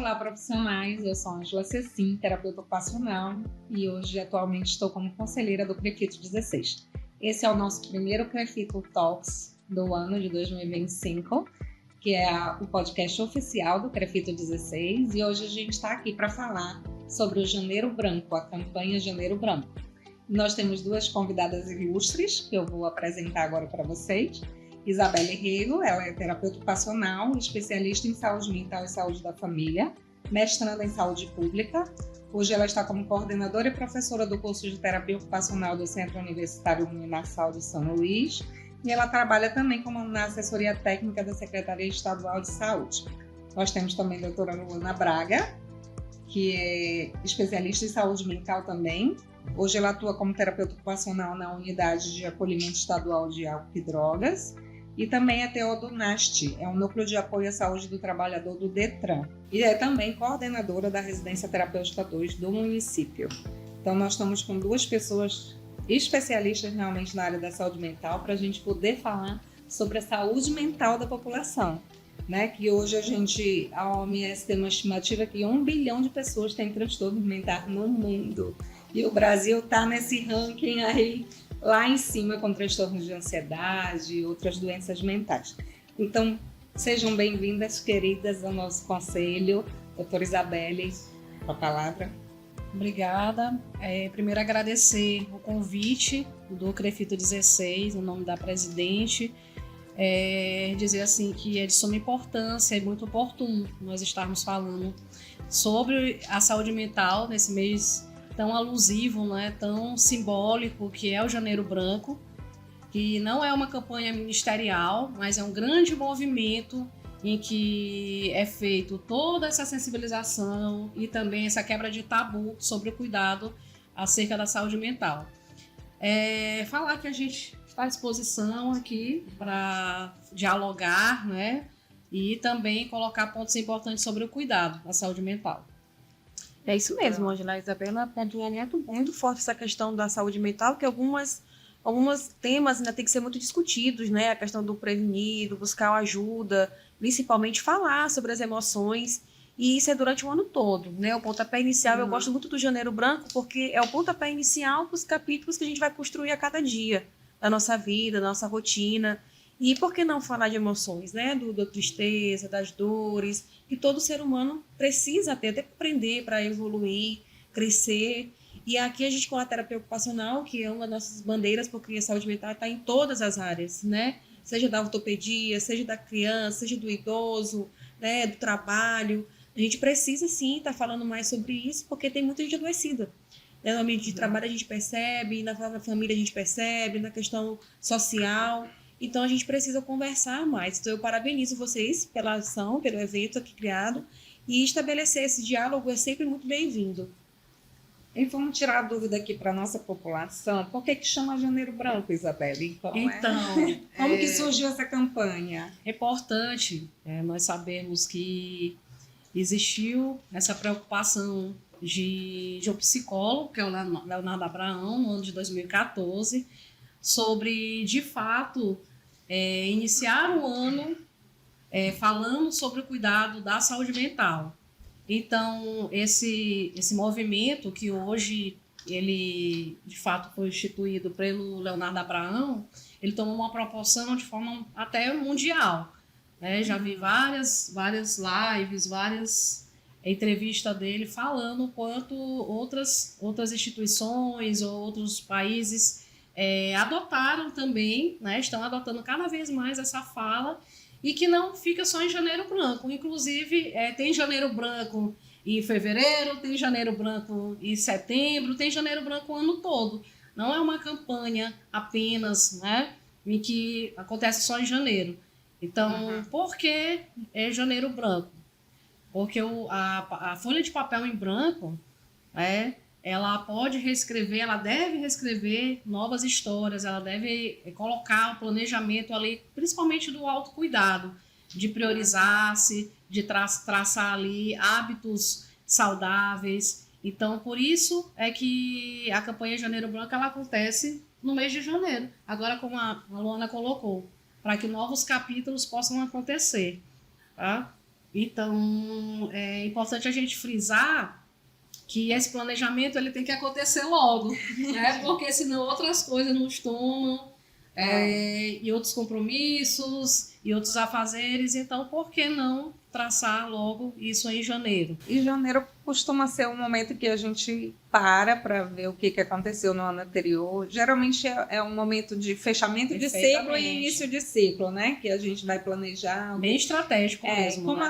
Olá, profissionais. Eu sou Ângela Cecim, terapeuta ocupacional, e hoje, atualmente, estou como conselheira do CREFITO 16. Esse é o nosso primeiro CREFITO Talks do ano de 2025, que é o podcast oficial do CREFITO 16, e hoje a gente está aqui para falar sobre o Janeiro Branco, a campanha Janeiro Branco. Nós temos duas convidadas ilustres, que eu vou apresentar agora para vocês. Isabelle Rego, ela é terapeuta ocupacional, especialista em saúde mental e saúde da família, mestranda em saúde pública. Hoje ela está como coordenadora e professora do curso de terapia ocupacional do Centro Universitário Uninassal de São Luís, e ela trabalha também como na assessoria técnica da Secretaria Estadual de Saúde. Nós temos também a doutora Luana Braga, que é especialista em saúde mental também. Hoje ela atua como terapeuta ocupacional na Unidade de Acolhimento Estadual de Álcool e Drogas. E também a TO do NAST, é um núcleo de apoio à saúde do trabalhador do DETRAN. E é também coordenadora da Residência Terapêutica 2 do município. Então nós estamos com duas pessoas especialistas realmente na área da saúde mental para a gente poder falar sobre a saúde mental da população. Né? Que hoje a OMS tem uma estimativa que 1 bilhão de pessoas têm transtorno mental no mundo. E o Brasil está nesse ranking aí, lá em cima, com transtornos de ansiedade e outras doenças mentais. Então, sejam bem-vindas, queridas, ao nosso conselho. Doutora Isabelle, com a palavra. Obrigada. Primeiro, agradecer o convite do CREFITO 16, em nome da presidente. Dizer assim que é de suma importância e muito oportuno nós estarmos falando sobre a saúde mental nesse mês tão alusivo, né, tão simbólico, que é o Janeiro Branco, que não é uma campanha ministerial, mas é um grande movimento em que é feito toda essa sensibilização e também essa quebra de tabu sobre o cuidado acerca da saúde mental. Falar que a gente está à disposição aqui para dialogar, né, e também colocar pontos importantes sobre o cuidado da saúde mental. É isso mesmo, Ângela. A Isabela pontua muito forte essa questão da saúde mental, que alguns temas ainda tem que ser muito discutidos, né? A questão do prevenir, do buscar ajuda, principalmente falar sobre as emoções, e isso é durante o ano todo, né? O pontapé inicial, eu gosto muito do Janeiro Branco, porque é o pontapé inicial para os capítulos que a gente vai construir a cada dia da nossa vida, da nossa rotina. E por que não falar de emoções, né? Da tristeza, das dores, que todo ser humano precisa ter, até aprender para evoluir, crescer. E aqui a gente, com a terapia ocupacional, que é uma das nossas bandeiras, porque a saúde mental está em todas as áreas, né? Seja da ortopedia, seja da criança, seja do idoso, né? Do trabalho. A gente precisa, sim, estar falando mais sobre isso, porque tem muita gente adoecida. No ambiente de trabalho a gente percebe, na família a gente percebe, na questão social. Então, a gente precisa conversar mais. Então, eu parabenizo vocês pela ação, pelo evento aqui criado, e estabelecer esse diálogo é sempre muito bem-vindo. E vamos tirar a dúvida aqui para a nossa população. Por que chama Janeiro Branco, Isabelle? Como que surgiu essa campanha? É importante nós sabermos que existiu essa preocupação de um psicólogo, que é o Leonardo Abraão, no ano de 2014, sobre, de fato, iniciar o ano falando sobre o cuidado da saúde mental. Então, esse movimento que hoje, ele, de fato, foi instituído pelo Leonardo Abraão, ele tomou uma proporção de forma até mundial. Né? Já vi várias lives, várias entrevistas dele falando o quanto outras instituições ou outros países adotaram também, né, estão adotando cada vez mais essa fala, e que não fica só em Janeiro Branco. Inclusive, tem Janeiro Branco em fevereiro, tem Janeiro Branco em setembro, tem Janeiro Branco o ano todo. Não é uma campanha apenas, né, em que acontece só em janeiro. Então, por que é Janeiro Branco? Porque a folha de papel em branco, ela pode reescrever, ela deve reescrever novas histórias, ela deve colocar o planejamento ali, principalmente do autocuidado, de priorizar-se, de traçar ali hábitos saudáveis. Então, por isso é que a campanha Janeiro Branco ela acontece no mês de janeiro. Agora, como a Luana colocou, para que novos capítulos possam acontecer. Tá? Então, é importante a gente frisar que esse planejamento ele tem que acontecer logo, né? Porque senão outras coisas nos tomam, e outros compromissos, e outros afazeres. Então, por que não traçar logo isso em janeiro? E janeiro costuma ser um momento que a gente para ver o que aconteceu no ano anterior. Geralmente é um momento de fechamento de ciclo e início de ciclo, né? Que a gente vai planejar. Bem estratégico mesmo. Como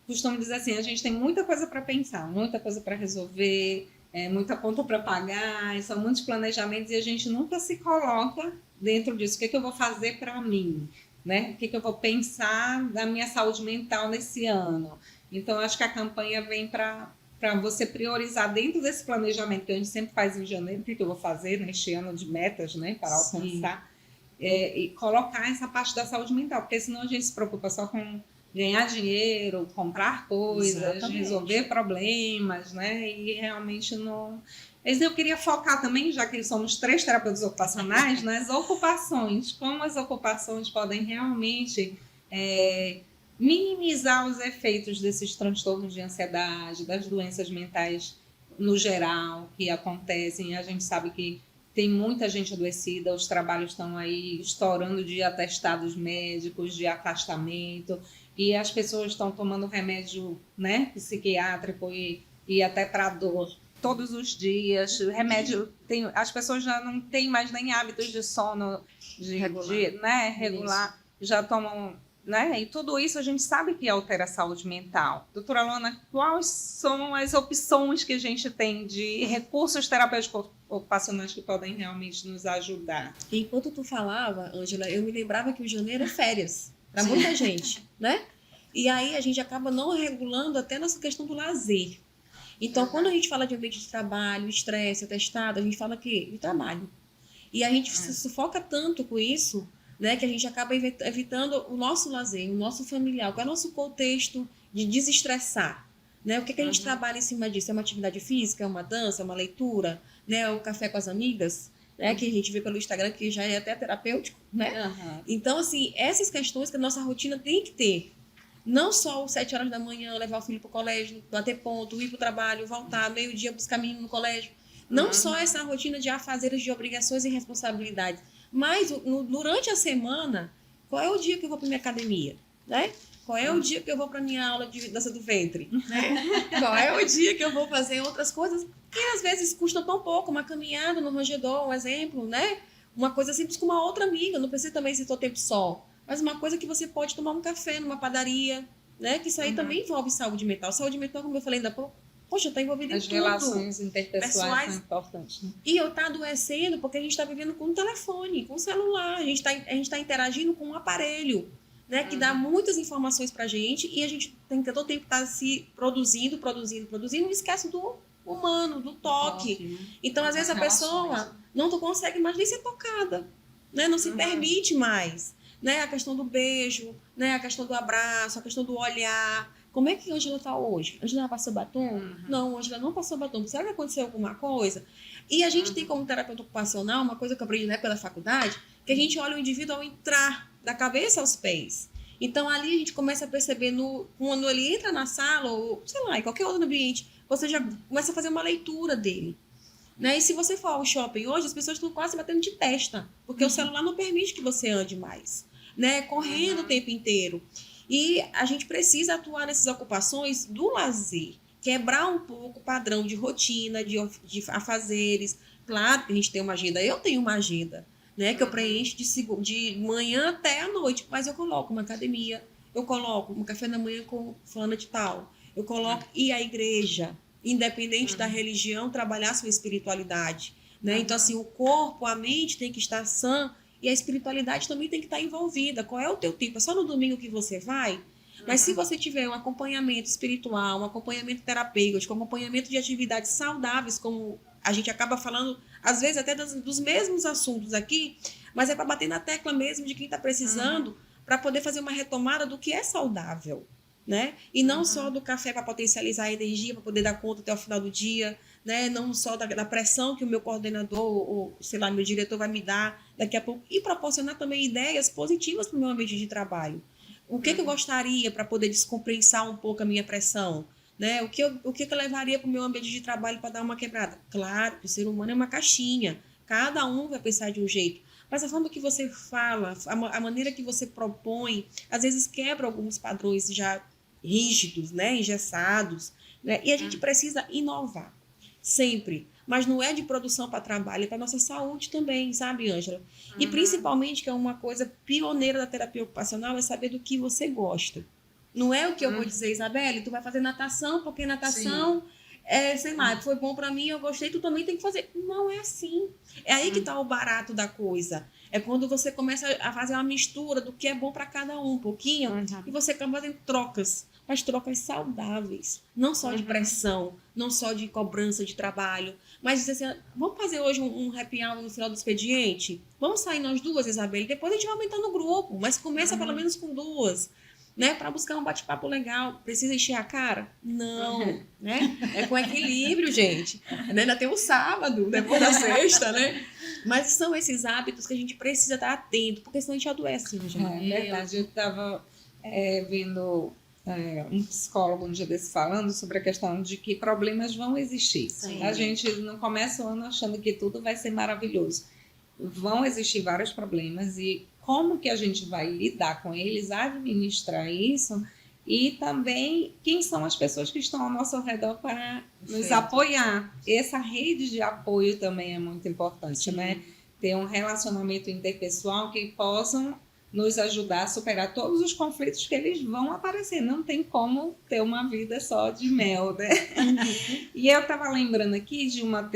costumo dizer assim, a gente tem muita coisa para pensar, muita coisa para resolver, muita conta para pagar, são muitos planejamentos e a gente nunca se coloca dentro disso. O que eu vou fazer para mim? Né? O que eu vou pensar da minha saúde mental nesse ano? Então, acho que a campanha vem para você priorizar dentro desse planejamento que a gente sempre faz em janeiro, o que eu vou fazer neste ano de metas, né, para alcançar, e colocar essa parte da saúde mental, porque senão a gente se preocupa só com ganhar dinheiro, comprar coisas, exatamente, resolver problemas, né, e realmente não... Mas eu queria focar também, já que somos 3 terapeutas ocupacionais, nas ocupações, como as ocupações podem realmente minimizar os efeitos desses transtornos de ansiedade, das doenças mentais no geral que acontecem. A gente sabe que tem muita gente adoecida, os trabalhos estão aí estourando de atestados médicos, de afastamento, e as pessoas estão tomando remédio, né, psiquiátrico e até para dor todos os dias. Remédio, as pessoas já não têm mais nem hábitos de sono regular, já tomam, né? E tudo isso a gente sabe que altera a saúde mental. Doutora Luana, quais são as opções que a gente tem de recursos terapêuticos ocupacionais que podem realmente nos ajudar? Enquanto tu falava, Ângela, eu me lembrava que o janeiro é férias para muita gente, né? E aí a gente acaba não regulando até nessa questão do lazer. Então, quando a gente fala de ambiente de trabalho, estresse, atestado, a gente fala de trabalho. E a gente se sufoca tanto com isso, né, que a gente acaba evitando o nosso lazer, o nosso familiar, qual é o nosso contexto de desestressar. Né? O que a gente trabalha em cima disso? É uma atividade física, é uma dança, é uma leitura, né? É o café com as amigas, né? Que a gente vê pelo Instagram, que já é até terapêutico. Né? Então, assim, essas questões que a nossa rotina tem que ter. Não só às 7 horas da manhã, levar o filho para o colégio, bater ponto, ir para o trabalho, voltar, meio-dia, buscar menino no colégio. Não só essa rotina de afazeres, de obrigações e responsabilidades, mas durante a semana, qual é o dia que eu vou para minha academia? Né? Qual é o dia que eu vou para minha aula de dança do ventre? Né? Qual é o dia que eu vou fazer outras coisas que às vezes custam tão pouco, uma caminhada no rangedor, um exemplo, né? Uma coisa simples com uma outra amiga, não precisa também ser todo tempo só. Mas uma coisa que você pode tomar um café numa padaria, né? Que isso aí também envolve saúde mental. Saúde mental, como eu falei ainda há pouco, poxa, está envolvida em tudo. As relações interpessoais são importantes. Né? E eu tá adoecendo porque a gente está vivendo com um telefone, com um celular. A gente tá interagindo com um aparelho, né? Que dá muitas informações pra gente e a gente tem que todo tempo estar se produzindo e esquece do humano, do toque. Né? Então, às vezes, a pessoa não consegue mais nem ser tocada, né? Não se permite mais. Né, a questão do beijo, né, a questão do abraço, a questão do olhar. Como é que a Ângela está hoje? A Ângela passou batom? Não, a Ângela não passou batom. Será que aconteceu alguma coisa? E a gente tem como terapeuta ocupacional uma coisa que eu aprendi na época da faculdade, que a gente olha o indivíduo ao entrar da cabeça aos pés. Então, ali a gente começa a perceber, quando ele entra na sala, ou sei lá, em qualquer outro ambiente, você já começa a fazer uma leitura dele. Né? E se você for ao shopping hoje, as pessoas estão quase batendo de testa, porque o celular não permite que você ande mais. Né, correndo o tempo inteiro. E a gente precisa atuar nessas ocupações do lazer, quebrar um pouco o padrão de rotina, de afazeres. Claro que a gente tem uma agenda, eu tenho uma agenda, né, que eu preencho de manhã até a noite, mas eu coloco uma academia, eu coloco um café da manhã com fulana de tal, eu coloco e a igreja, independente da religião, trabalhar sua espiritualidade. Né? Então, assim, o corpo, a mente tem que estar sã, e a espiritualidade também tem que estar envolvida. Qual é o teu tempo? É só no domingo que você vai? Mas se você tiver um acompanhamento espiritual, um acompanhamento terapêutico, um acompanhamento de atividades saudáveis, como a gente acaba falando, às vezes até dos mesmos assuntos aqui, mas é para bater na tecla mesmo de quem está precisando, para poder fazer uma retomada do que é saudável. Né? E não só do café para potencializar a energia, para poder dar conta até o final do dia, né? Não só da pressão que o meu coordenador ou, sei lá, meu diretor vai me dar daqui a pouco, e proporcionar também ideias positivas para o meu ambiente de trabalho. O que eu gostaria para poder descompensar um pouco a minha pressão? Né? O que eu levaria para o meu ambiente de trabalho para dar uma quebrada? Claro que o ser humano é uma caixinha. Cada um vai pensar de um jeito. Mas a forma que você fala, a maneira que você propõe, às vezes quebra alguns padrões já rígidos, né? Engessados. Né? E a gente precisa inovar. Sempre. Mas não é de produção para trabalho, é para nossa saúde também, sabe, Ângela? E principalmente, que é uma coisa pioneira da terapia ocupacional, é saber do que você gosta. Não é o que eu vou dizer, Isabelle, tu vai fazer natação, porque natação, sei lá, foi bom para mim, eu gostei, tu também tem que fazer. Não é assim. É aí que está o barato da coisa. É quando você começa a fazer uma mistura do que é bom para cada um pouquinho, e você acaba fazendo trocas, mas trocas saudáveis. Não só de pressão, não só de cobrança de trabalho, mas dizer assim, vamos fazer hoje um happy hour no final do expediente? Vamos sair nós duas, Isabelle? Depois a gente vai aumentar no grupo, mas começa pelo menos com duas. Né, para buscar um bate-papo legal. Precisa encher a cara? Não, né? É com equilíbrio, gente. Ainda tem o sábado, depois da sexta, né? Mas são esses hábitos que a gente precisa estar atento, porque senão a gente adoece, né, gente? É verdade. Eu estava vendo um psicólogo um dia desse falando sobre a questão de que problemas vão existir. Sim. A gente não começa o ano achando que tudo vai ser maravilhoso. Vão existir vários problemas e como que a gente vai lidar com eles, administrar isso, e também quem são as pessoas que estão ao nosso redor para nos apoiar. Essa rede de apoio também é muito importante, né? Ter um relacionamento interpessoal que possam nos ajudar a superar todos os conflitos que eles vão aparecer. Não tem como ter uma vida só de mel, né? E eu estava lembrando aqui de uma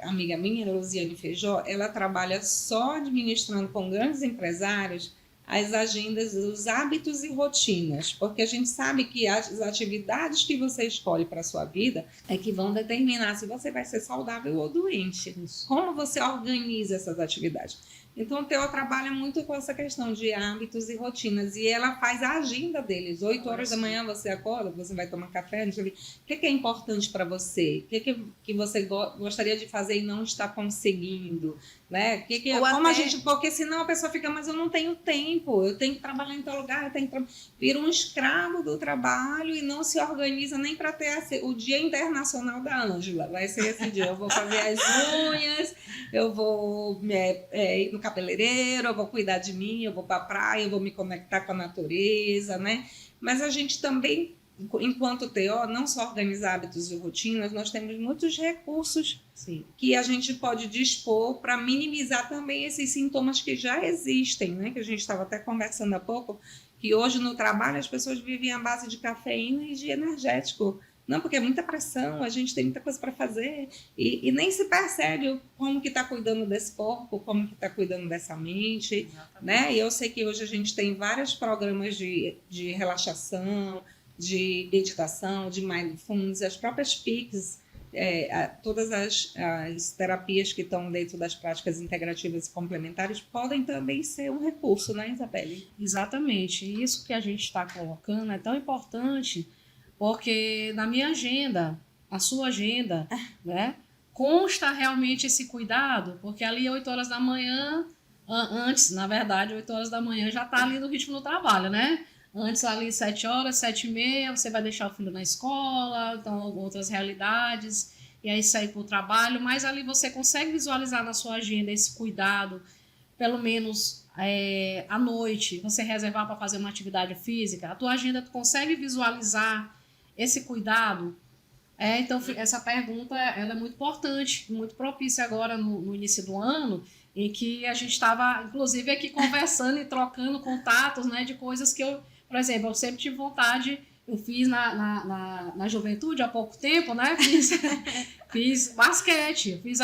amiga minha, Luziane Feijó, ela trabalha só administrando com grandes empresários as agendas, os hábitos e rotinas, porque a gente sabe que as atividades que você escolhe para a sua vida é que vão determinar se você vai ser saudável ou doente. Como você organiza essas atividades. Então, o Theo trabalha muito com essa questão de hábitos e rotinas. E ela faz a agenda deles. 8 horas da manhã você acorda, você vai tomar café, não sei o que é importante para você? O que você gostaria de fazer e não está conseguindo? Né? Como a gente, porque senão a pessoa fica, mas eu não tenho tempo, eu tenho que trabalhar em tal lugar, vira um escravo do trabalho e não se organiza nem para ter o Dia Internacional da Ângela. Vai ser esse dia. Eu vou fazer as unhas, eu vou ir no cabeleireiro, eu vou cuidar de mim, eu vou para a praia, eu vou me conectar com a natureza, né? Mas a gente também, enquanto TO, não só organizar hábitos e rotinas, nós temos muitos recursos que a gente pode dispor para minimizar também esses sintomas que já existem, né? Que a gente estava até conversando há pouco, que hoje no trabalho as pessoas vivem à base de cafeína e de energético. Não, porque é muita pressão, a gente tem muita coisa para fazer e nem se percebe como que está cuidando desse corpo, como que está cuidando dessa mente, né? E eu sei que hoje a gente tem vários programas de relaxação, de meditação, de mindfulness, as próprias PICs, todas as terapias que estão dentro das práticas integrativas e complementares podem também ser um recurso, né, Isabelle? Exatamente. Isso que a gente está colocando é tão importante, porque na minha agenda, a sua agenda, né, consta realmente esse cuidado, porque ali 8 horas da manhã, antes, na verdade, 8 horas da manhã já está ali no ritmo do trabalho, né? Antes ali 7 horas, 7h30, você vai deixar o filho na escola, então outras realidades, e aí sair para o trabalho, mas ali você consegue visualizar na sua agenda esse cuidado, pelo menos à noite, você reservar para fazer uma atividade física, a tua agenda tu consegue visualizar esse cuidado? Então, essa pergunta ela é muito importante, muito propícia agora no início do ano, em que a gente estava, inclusive, aqui conversando e trocando contatos, né, de coisas que eu, por exemplo, eu sempre tive vontade, eu fiz na juventude há pouco tempo, né, fiz basquete, fiz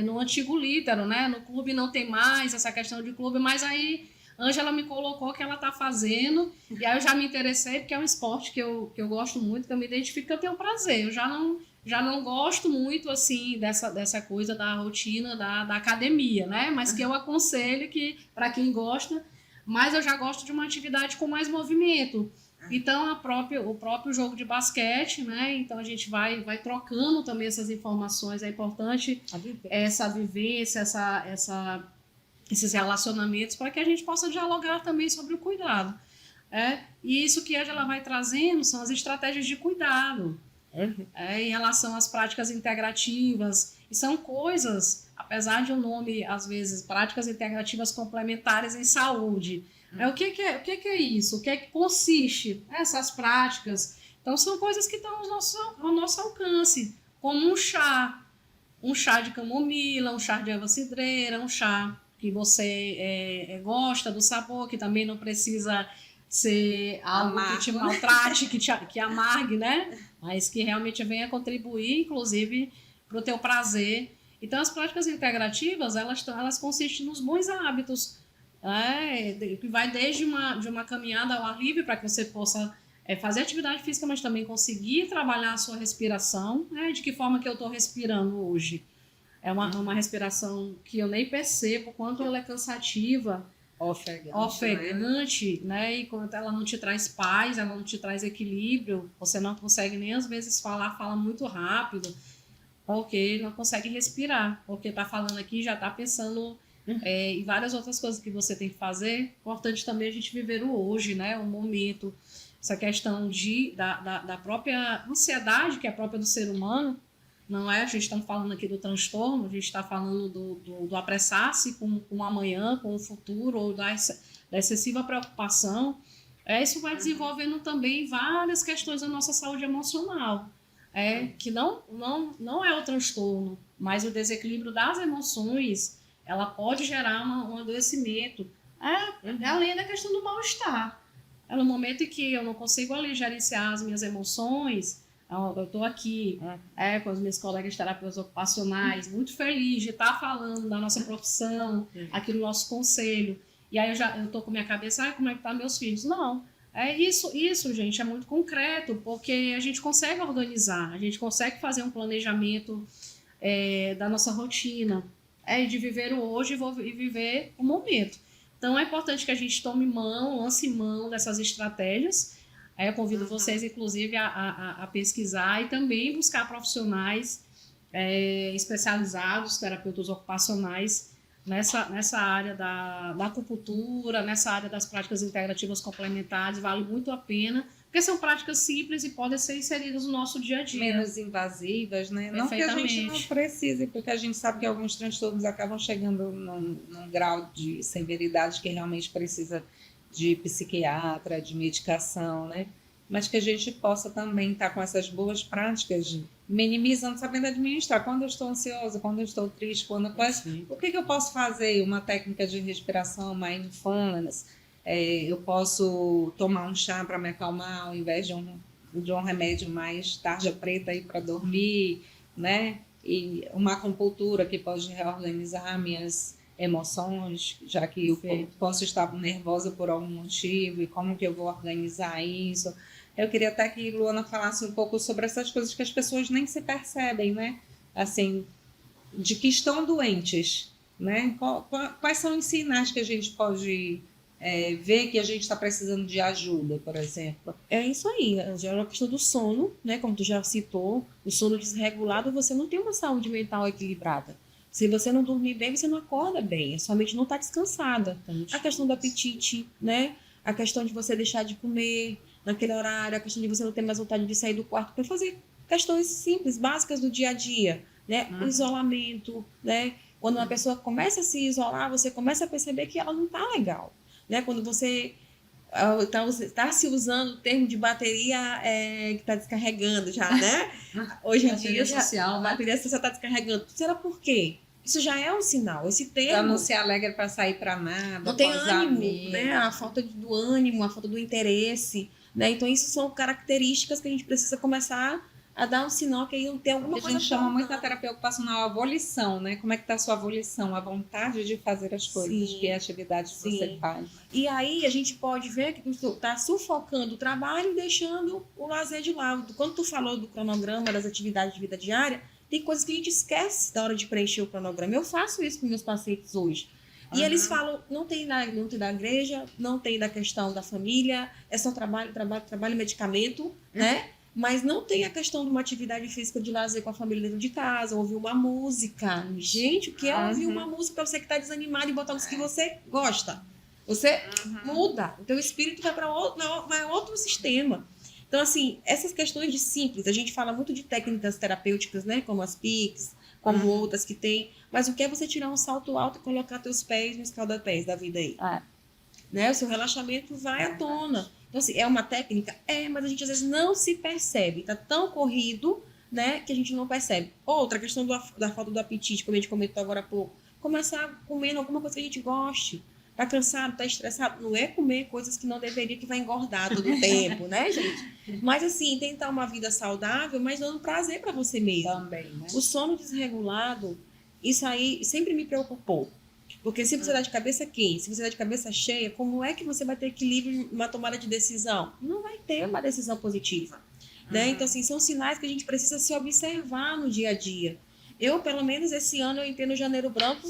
no antigo Lítero, né, no clube não tem mais essa questão de clube, mas aí Ângela me colocou que ela está fazendo, e aí eu já me interessei, porque é um esporte que eu gosto muito, que eu me identifico, que eu tenho prazer. Eu já não gosto muito, assim, dessa coisa da rotina da academia, né? Mas que eu aconselho que, para quem gosta, mas eu já gosto de uma atividade com mais movimento. Então, o próprio jogo de basquete, né? Então, a gente vai trocando também essas informações. É importante essa vivência, esses relacionamentos, para que a gente possa dialogar também sobre o cuidado. E isso que ela vai trazendo são as estratégias de cuidado, em relação às práticas integrativas. E são coisas, apesar de um nome, às vezes, práticas integrativas complementares em saúde. O que é isso? O que é que consiste essas práticas? Então, são coisas que estão ao nosso alcance, como um chá de camomila, um chá de erva cidreira, um chá que você gosta do sabor, que também não precisa ser algo que te maltrate, que amargue, né? Mas que realmente venha contribuir, inclusive, para o teu prazer. Então, as práticas integrativas, elas consistem nos bons hábitos, que vai desde uma caminhada ao ar livre para que você possa fazer atividade física, mas também conseguir trabalhar a sua respiração, de que forma que eu estou respirando hoje. É uma respiração que eu nem percebo quanto ela é cansativa, ofegante, né? E quando ela não te traz paz, ela não te traz equilíbrio, você não consegue nem às vezes fala muito rápido, porque não consegue respirar, porque está falando aqui já está pensando em várias outras coisas que você tem que fazer. Importante também a gente viver o hoje, né? O momento, essa questão da própria ansiedade que é própria do ser humano. Não é? A gente está falando aqui do transtorno, a gente está falando do apressar-se com o amanhã, com o futuro, ou da excessiva preocupação. Isso vai desenvolvendo também várias questões da nossa saúde emocional, que não é o transtorno, mas o desequilíbrio das emoções, ela pode gerar um adoecimento. Além da questão do mal-estar. No momento em que eu não consigo ali gerenciar as minhas emoções, eu estou aqui com os meus colegas terapeutas ocupacionais, muito feliz de estar falando da nossa profissão, aqui no nosso conselho. E aí eu estou com minha cabeça, como é que estão meus filhos? Não, isso, gente, é muito concreto, porque a gente consegue organizar, a gente consegue fazer um planejamento da nossa rotina, de viver o hoje e viver o momento. Então, é importante que a gente lance mão dessas estratégias. Eu convido vocês, inclusive, a pesquisar e também buscar profissionais especializados, terapeutas ocupacionais, nessa área da acupuntura, nessa área das práticas integrativas complementares. Vale muito a pena, porque são práticas simples e podem ser inseridas no nosso dia a dia. Menos invasivas, né? Não que a gente não precise, porque a gente sabe que alguns transtornos acabam chegando num grau de severidade que realmente precisa de psiquiatra, de medicação, né? Mas que a gente possa também estar com essas boas práticas, minimizando, sabendo administrar. Quando eu estou ansiosa, quando eu estou triste, o que eu posso fazer? Uma técnica de respiração, mindfulness. Eu posso tomar um chá para me acalmar, ao invés de um remédio mais tarja preta para dormir, né? E uma acupuntura que pode reorganizar minhas emoções, já que eu posso estar nervosa por algum motivo, e como que eu vou organizar isso. Eu queria até que Luana falasse um pouco sobre essas coisas que as pessoas nem se percebem, né? Assim, de que estão doentes, né? Quais são os sinais que a gente pode ver que a gente está precisando de ajuda, por exemplo? É isso aí, já é uma questão do sono, né? Como tu já citou, o sono desregulado, você não tem uma saúde mental equilibrada. Se você não dormir bem, você não acorda bem, a sua mente não está descansada. A questão do apetite, né? A questão de você deixar de comer naquele horário, a questão de você não ter mais vontade de sair do quarto para fazer questões simples, básicas do dia a dia, né? O isolamento, né? Quando uma pessoa começa a se isolar, você começa a perceber que ela não está legal, né? Quando você está se usando o termo de bateria que está descarregando já, né? Hoje em dia, a bateria social está descarregando. Será por quê? Isso já é um sinal. Esse termo... Ela não se alegra para sair para nada. Não tem ânimo, né? A falta do ânimo, a falta do interesse, né? Então, isso são características que a gente precisa começar a dar um sinal que aí não tem alguma coisa. A gente chama muito na terapia ocupacional a volição, né? Como é que está a sua volição? A vontade de fazer as coisas, que é a atividade que você faz. E aí a gente pode ver que tu está sufocando o trabalho e deixando o lazer de lado. Quando tu falou do cronograma das atividades de vida diária, tem coisas que a gente esquece da hora de preencher o cronograma. Eu faço isso com meus pacientes hoje. E eles falam, não tem da igreja, não tem da questão da família, é só trabalho, medicamento, né? Mas não tem a questão de uma atividade física de lazer com a família dentro de casa, ouvir uma música. Gente, o que é ouvir uma música para você que está desanimado e botar música que você gosta? Você muda, o teu espírito vai para outro sistema. Então, assim, essas questões de simples, a gente fala muito de técnicas terapêuticas, né? Como as PICs, como outras que tem, mas o que é você tirar um salto alto e colocar teus pés no escaldapés da vida aí? Né? O seu relaxamento vai à tona. Então, assim, é uma técnica? Mas a gente às vezes não se percebe. Tá tão corrido, né, que a gente não percebe. Outra questão da falta do apetite, como a gente comentou agora há pouco. Começar comendo alguma coisa que a gente goste. Tá cansado, tá estressado. Não é comer coisas que não deveria, que vai engordar todo o tempo, né, gente? Mas, assim, tentar uma vida saudável, mas dando prazer para você mesmo. Também, né? O sono desregulado, isso aí sempre me preocupou. Porque se você está de cabeça quente, se você está de cabeça cheia, como é que você vai ter equilíbrio numa tomada de decisão? Não vai ter uma decisão positiva. Né? Então, assim, são sinais que a gente precisa se observar no dia a dia. Eu, pelo menos, esse ano, eu entrei no Janeiro Branco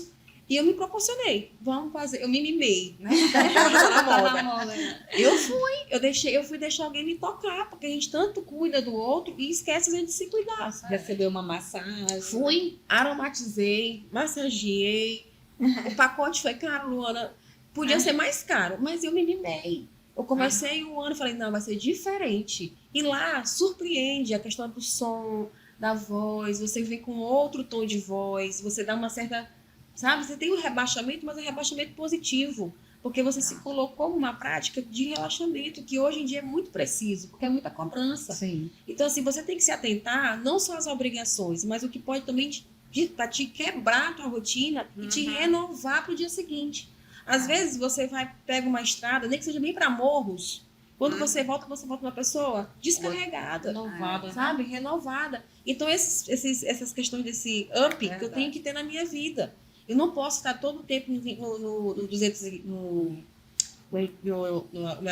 e eu me proporcionei. Vamos fazer, eu me mimei, né? Tá na moda. Eu fui deixar alguém me tocar, porque a gente tanto cuida do outro e esquece a gente de se cuidar. Sabe? Receber uma massagem. Fui, aromatizei, massageei. O pacote foi caro, Luana. Podia ser mais caro, mas eu me mimei. Eu comecei o ano e falei, não, vai ser diferente. E lá, surpreende a questão do som, da voz. Você vem com outro tom de voz. Você dá uma certa... Sabe? Você tem um rebaixamento, mas é um rebaixamento positivo. Porque você se colocou numa prática de relaxamento, que hoje em dia é muito preciso, porque é muita cobrança. Sim. Então, assim, você tem que se atentar não só às obrigações, mas o que pode também para te quebrar a tua rotina e te renovar para o dia seguinte. Às vezes você pega uma estrada, nem que seja bem para Morros, quando você volta uma pessoa descarregada, Renovada. sabe? Renovada. Então, essas questões desse up que eu tenho que ter na minha vida. Eu não posso estar todo o tempo no 200, no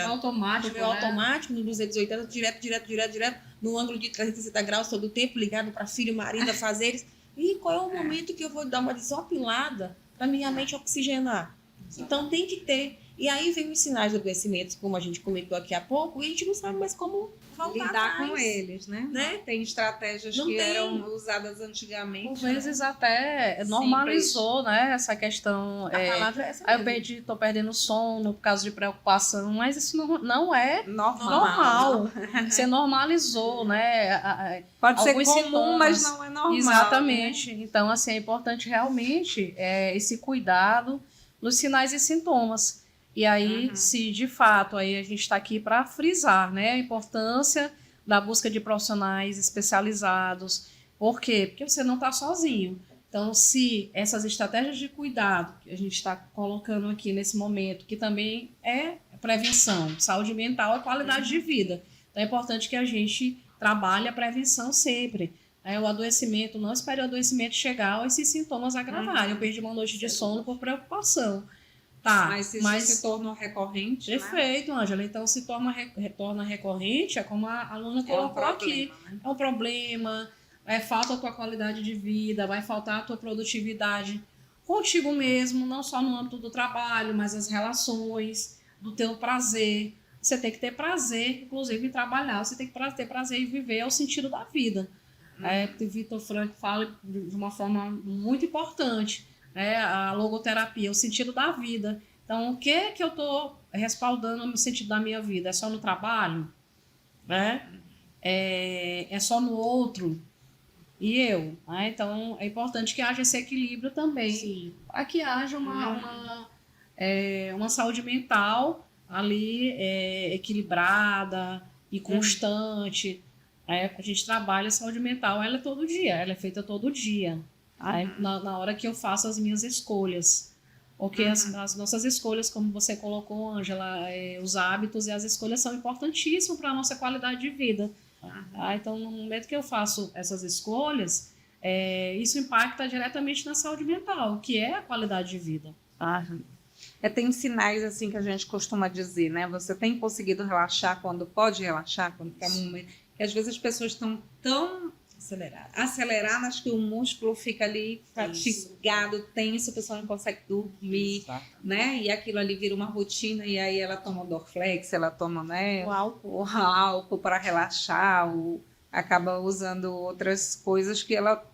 Automático, meu automático, no 280, direto, no ângulo de 360 graus todo o tempo, ligado para filho, marido, afazeres. E qual é o momento que eu vou dar uma desopilada para minha mente oxigenar? Então tem que ter. E aí vem os sinais do adoecimento, como a gente comentou aqui há pouco, e a gente não sabe mais como voltar lidar atrás, com eles, né? Tem estratégias que eram usadas antigamente. Por vezes até normalizou, né, essa questão. A palavra é essa Aí mesmo. eu tô perdendo sono por causa de preocupação, mas isso não é Normal. Você normalizou, né? Pode ser alguns comum, sintomas. mas não é normal. Exatamente. Né? Então, assim, é importante realmente esse cuidado nos sinais e sintomas. E aí, se de fato, aí a gente está aqui para frisar, né, a importância da busca de profissionais especializados. Por quê? Porque você não está sozinho. Então, se essas estratégias de cuidado que a gente está colocando aqui nesse momento, que também é prevenção, saúde mental é qualidade de vida. Então, é importante que a gente trabalhe a prevenção sempre. O adoecimento, não espere o adoecimento chegar ou esses sintomas agravarem. Eu perdi uma noite de sono por preocupação. Tá, mas isso se tornou recorrente, perfeito, né? Ângela. Então, se torna recorrente, é como a aluna colocou aqui. Né? É um problema, falta a tua qualidade de vida, vai faltar a tua produtividade contigo mesmo, não só no âmbito do trabalho, mas as relações, do teu prazer. Você tem que ter prazer, inclusive, em trabalhar. Você tem que ter prazer em viver, é o sentido da vida. Vitor Frankl fala de uma forma muito importante. A logoterapia, o sentido da vida. Então, o que eu estou respaldando no sentido da minha vida? É só no trabalho? É só no outro? E eu? Então, é importante que haja esse equilíbrio também, para que haja uma saúde mental ali equilibrada e constante. A gente trabalha a saúde mental, ela é todo dia, ela é feita todo dia. Na hora que eu faço as minhas escolhas. Porque as nossas escolhas, como você colocou, Ângela, os hábitos e as escolhas são importantíssimos para a nossa qualidade de vida. Então, no momento que eu faço essas escolhas, isso impacta diretamente na saúde mental, que é a qualidade de vida. Tem sinais assim que a gente costuma dizer, né? Você tem conseguido relaxar quando pode relaxar, quando está no momento. Que às vezes as pessoas estão tão aceleradas que o músculo fica ali fatigado, tenso, a pessoa não consegue dormir, né? E aquilo ali vira uma rotina e aí ela toma Dorflex, ela toma, né, o álcool para relaxar, acaba usando outras coisas que ela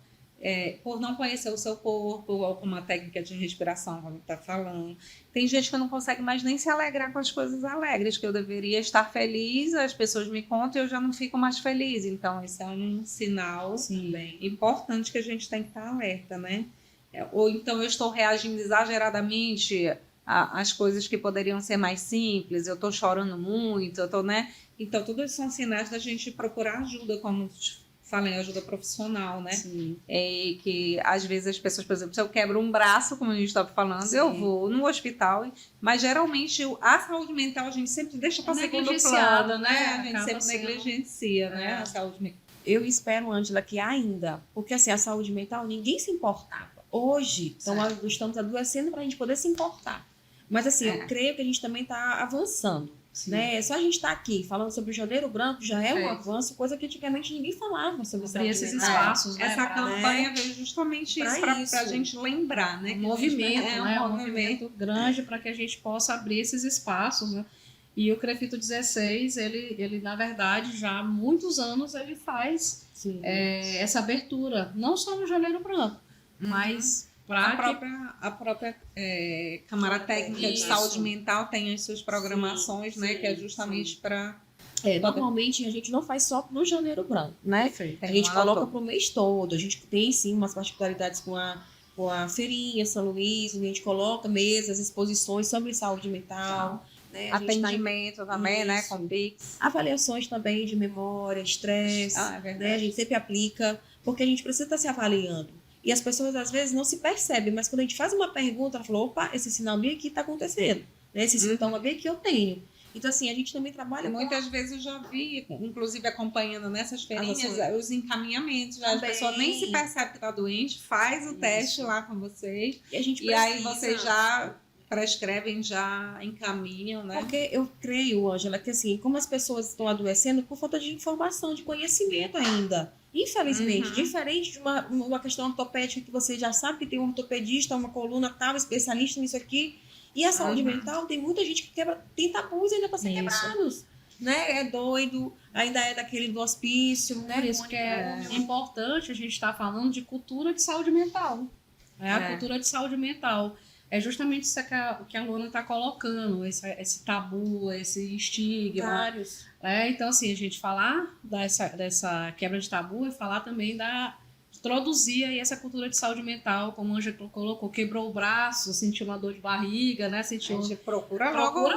por não conhecer o seu corpo, ou com uma técnica de respiração, como está falando. Tem gente que não consegue mais nem se alegrar com as coisas alegres, que eu deveria estar feliz, as pessoas me contam e eu já não fico mais feliz. Então, isso é um sinal bem importante que a gente tem que estar alerta, né? Ou então eu estou reagindo exageradamente às coisas que poderiam ser mais simples, eu estou chorando muito, eu estou, né? Então, tudo isso são sinais da gente procurar ajuda, como falei, ajuda profissional, né? Sim. Que às vezes as pessoas, por exemplo, se eu quebro um braço, como a gente estava falando, Sim. eu vou no hospital, mas geralmente a saúde mental a gente sempre deixa para segundo plano, né? A gente sempre negligencia, né? A saúde mental. Eu espero, Ângela, que ainda, porque assim, a saúde mental ninguém se importava. Hoje, estamos adoecendo para a gente poder se importar. Mas assim, eu creio que a gente também está avançando. Né? Só a gente estar aqui falando sobre o Janeiro Branco já é um avanço, coisa que antigamente ninguém falava sobre esses espaços. Né? Essa campanha veio justamente isso para a gente lembrar, né? Um movimento, né? Um movimento grande para que a gente possa abrir esses espaços, né? E o CREFITO 16, ele na verdade, já há muitos anos, ele faz essa abertura, não só no Janeiro Branco, mas a própria Câmara Técnica de Saúde Mental tem as suas programações, né? Que é justamente para... normalmente a gente não faz só no Janeiro Branco, né? A gente coloca para o mês todo. A gente tem sim umas particularidades com a feirinha São Luís, onde a gente coloca mesas, exposições sobre saúde mental. Né? Atendimento também, né? Com Pix. Avaliações também de memória, estresse. Né? A gente sempre aplica, porque a gente precisa estar se avaliando. E as pessoas, às vezes, não se percebem, mas quando a gente faz uma pergunta, ela falou, opa, esse sinal bem aqui está acontecendo, né? Esse sintoma bem aqui eu tenho. Então, assim, a gente também trabalha... Muitas vezes eu já vi, inclusive acompanhando nessas feirinhas, os encaminhamentos. As pessoas nem se percebem que está doente, faz o teste lá com vocês. E aí vocês já prescrevem, já encaminham, né? Porque eu creio, Ângela, que assim, como as pessoas estão adoecendo por falta de informação, de conhecimento ainda. Infelizmente, diferente de uma questão ortopédica que você já sabe que tem um ortopedista, uma coluna tal, especialista nisso aqui. E a saúde mental, tem muita gente que tem tabus ainda para ser quebrados. Né? É doido, ainda é daquele do hospício. Né? Por isso que é importante a gente estar falando de cultura de saúde mental. A cultura de saúde mental. É justamente isso que a Luana está colocando, esse tabu, esse estigma. Vários. Então, assim, a gente falar dessa quebra de tabu é falar também introduzir aí essa cultura de saúde mental, como a Ângela colocou, quebrou o braço, sentiu uma dor de barriga, né? Sentiu... A gente procura logo.